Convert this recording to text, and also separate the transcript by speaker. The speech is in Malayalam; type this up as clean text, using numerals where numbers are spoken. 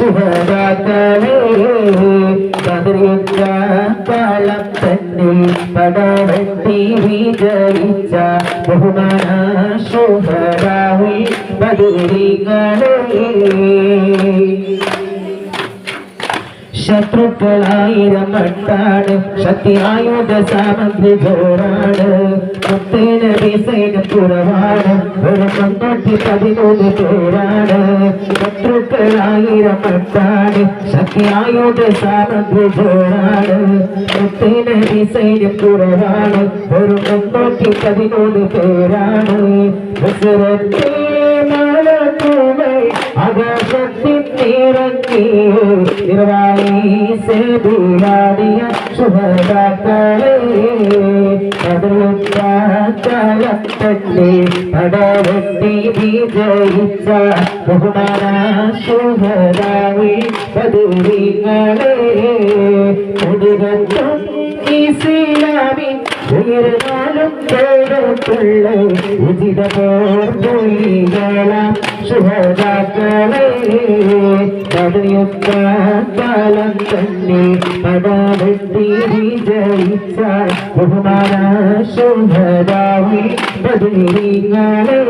Speaker 1: ശുഹദാക്കളെ ബദറിയ കാലം തന്നിൽ പടവെട്ടി വിജയിച്ച ബഹുമാന ശുഹദാവിൽ ബദരികളെ ശത്രുക്കളായിരം മട്ടാണ് ശക്തി ആയുധ സാമഗ്രി ജോറാണ് മുത്തേനബി സൈന്യം കുറവാണ് ഒരു 13 പേരാണ് ശത്രുക്കളായിരം മട്ടാണ് ശക്തി ആയുധ സാമഗ്രി ജോറാണ് മുത്തേനബി സൈന്യം കുറവാണ് ഒരു 13 പേരാണ് ആകാശത്തിൻ നിറങ്ങി നിറവായി സേബിലാടിയ ശുഹദാക്കളെ കാലത്തന്നെ പടവെട്ടി വിജയിച്ച ബഹുമാന ശുഹദാവി ബദരികളെ മുടികത്തും ഇസ്ലാമിൻ ഉയർന്നാലും കേടത്തുള്ള ഉചിതമോർമൊഴികളാം ശുഹദാക്കളെ കടയുന്ന കാലം തന്നെ പടവെട്ടി വിജയിച്ച ബഹുമാന ശുഹദാവി ബദരികളെ